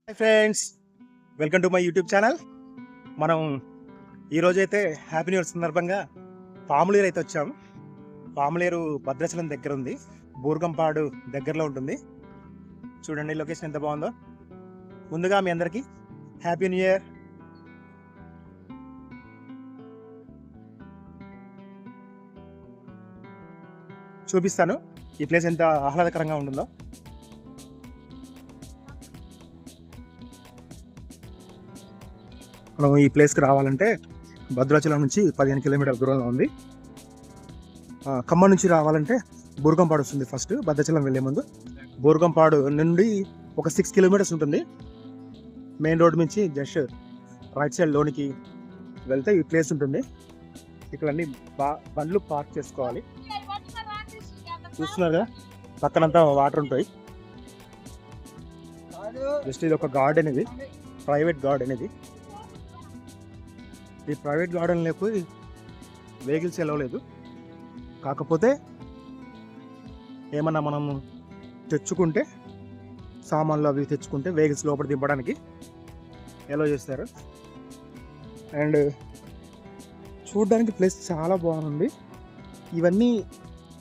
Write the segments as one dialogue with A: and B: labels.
A: Hi friends, welcome to my YouTube channel. మనం ఈరోజైతే happy new year సందర్భంగా పాములేరు అయితే వచ్చాము. పాములేరు భద్రాచలం దగ్గర ఉంది, బూర్గంపాడు దగ్గరలో ఉంటుంది. చూడండి లొకేషన్ ఎంత బాగుందో. ముందుగా మీ అందరికీ హ్యాపీ న్యూ ఇయర్. చూపిస్తాను ఈ ప్లేస్ ఎంత ఆహ్లాదకరంగా ఉంటుందో. మనం ఈ ప్లేస్కి రావాలంటే భద్రాచలం నుంచి 15 కిలోమీటర్ల దూరంలో ఉంది. ఖమ్మం నుంచి రావాలంటే బూర్గంపాడు వస్తుంది. ఫస్ట్ భద్రాచలం వెళ్ళే ముందు బూర్గంపాడు నుండి ఒక 6 కిలోమీటర్స్ ఉంటుంది. మెయిన్ రోడ్ నుంచి జస్ట్ రైట్ సైడ్ లోనికి వెళ్తే ఈ ప్లేస్ ఉంటుంది. ఇక్కడ అన్ని బండ్లు పార్క్ చేసుకోవాలి. చూస్తున్నారు కదా, పక్కనంతా వాటర్ ఉంటాయి. జస్ట్ ఇది ఒక గార్డెన్, ఇది ప్రైవేట్ గార్డెన్. ఈ ప్రైవేట్ గార్డెన్లోకి వెహికల్స్ వెళ్ళలేదు. కాకపోతే ఏమన్నా మనం తెచ్చుకుంటే, సామాన్లు అవి తెచ్చుకుంటే వెహికల్స్ లోపల దింపడానికి ఎలా చేస్తారు. అండ్ చూడడానికి ప్లేస్ చాలా బాగుంది. ఇవన్నీ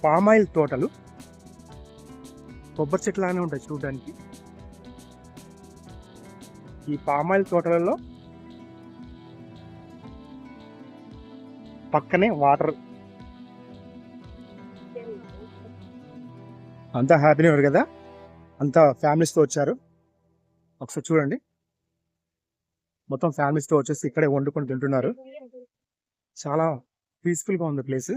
A: పామాయిల్ తోటలు, కొబ్బరి చెట్లానే ఉంటాయి చూడడానికి. ఈ పామాయిల్ తోటలలో పక్కనే వాటర్. అంతా హ్యాపీనే ఉన్నారు కదా, అంతా ఫ్యామిలీస్తో వచ్చారు. ఒకసారి చూడండి, మొత్తం ఫ్యామిలీస్తో వచ్చేసి ఇక్కడే వండుకొని తింటున్నారు. చాలా పీస్ఫుల్గా ఉంది ప్లేస్.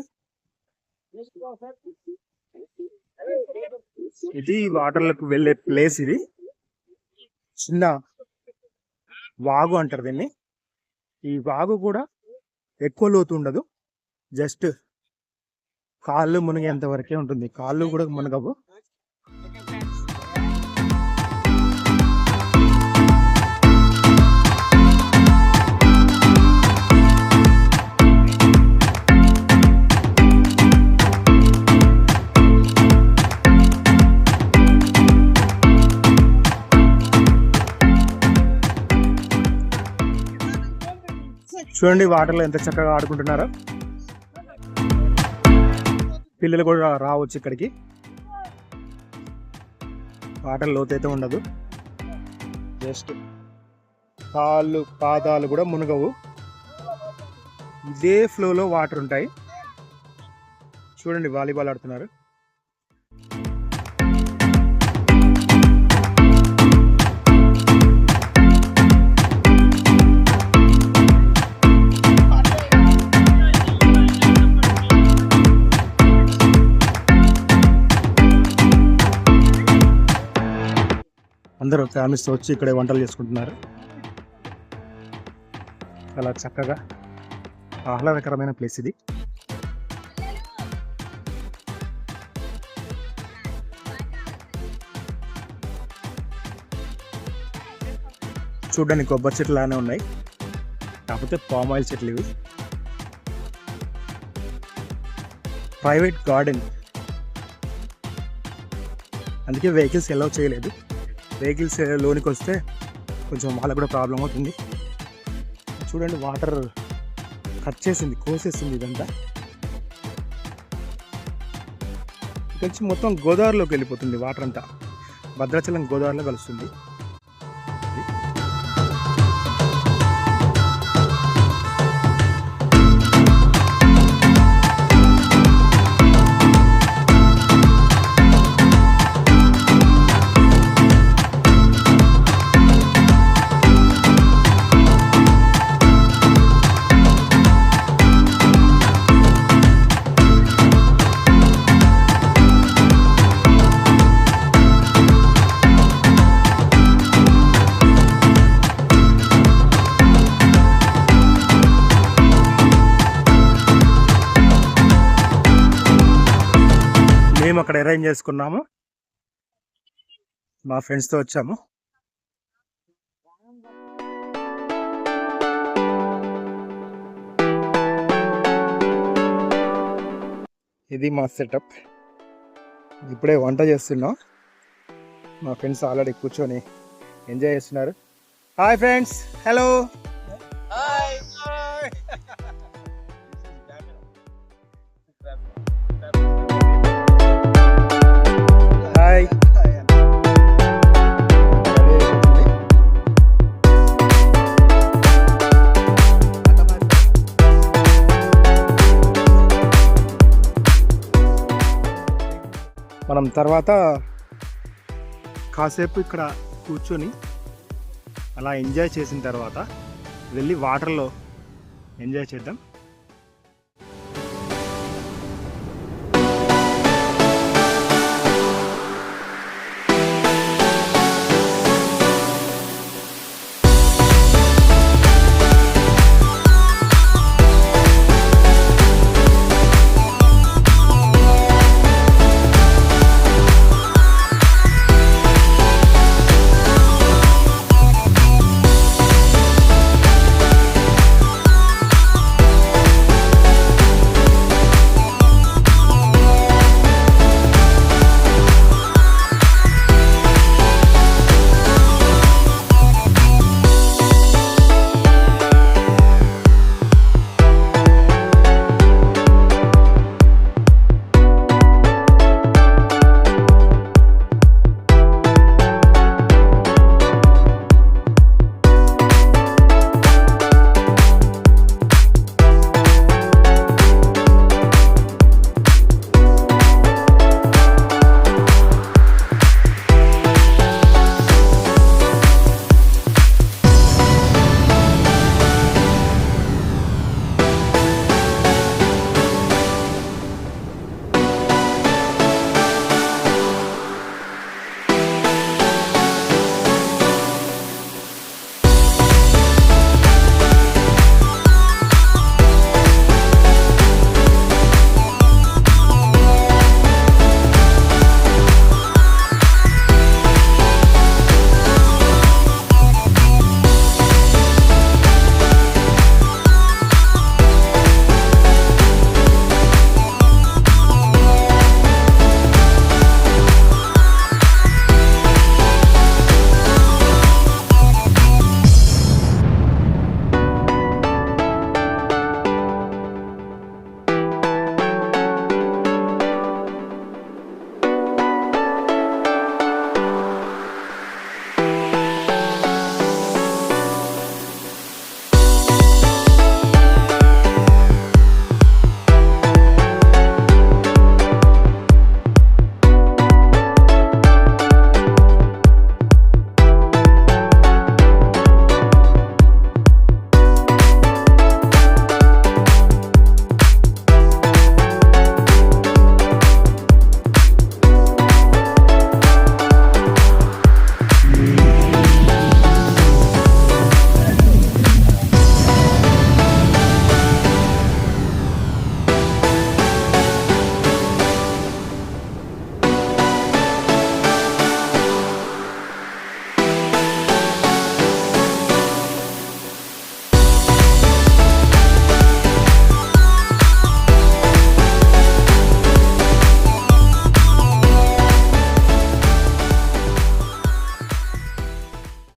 A: ఇది వాటర్లకు వెళ్ళే ప్లేస్. ఇది చిన్న వాగు అంటారు దీన్ని. ఈ వాగు కూడా ఎక్కువ లోతు ఉండదు, జస్ట్ కాళ్ళు మునిగేంత వరకే ఉంటుంది. కాళ్ళు కూడా మునగవు. చూడండి వాటర్లో ఎంత చక్కగా ఆడుకుంటున్నారో. పిల్లలు కూడా రావచ్చు ఇక్కడికి. వాటర్ లోతైతే ఉండదు, జస్ట్ కాళ్ళు పాదాలు కూడా మునగవు. ఇదే ఫ్లోలో వాటర్ ఉంటాయి. చూడండి వాలీబాల్ ఆడుతున్నారు. అందరూ ఫ్యామిలీస్తో వచ్చి ఇక్కడే వంటలు చేసుకుంటున్నారు. చాలా చక్కగా ఆహ్లాదకరమైన ప్లేస్ ఇది. చూడ్డానికి కొబ్బరి చెట్లు లానే ఉన్నాయి, కాకపోతే పామాయిల్ చెట్లు ఇవి. ప్రైవేట్ గార్డెన్, అందుకే వెహికల్స్ అలౌ చేయలేదు. వెహికల్స్ లోనికి వస్తే కొంచెం వాళ్ళకు కూడా ప్రాబ్లం అవుతుంది. చూడండి వాటర్ కట్ చేసింది, కోసేసింది ఇదంతా. ఇక్కడ నుంచి మొత్తం గోదావరిలోకి వెళ్ళిపోతుంది వాటర్ అంతా. భద్రాచలం గోదావరిలో కలుస్తుంది. మేము అక్కడ అరేంజ్ చేసుకున్నాము, మా ఫ్రెండ్స్తో వచ్చాము. ఇది మా సెటప్. ఇప్పుడే వంట చేస్తున్నాం. మా ఫ్రెండ్స్ ఆల్రెడీ కూర్చొని ఎంజాయ్ చేస్తున్నారు. Hi friends, hello. హాయ్. మనం తర్వాత కాసేపు ఇక్కడ కూర్చొని అలా ఎంజాయ్ చేసిన తర్వాత వెళ్ళి వాటర్లో ఎంజాయ్ చేద్దాం.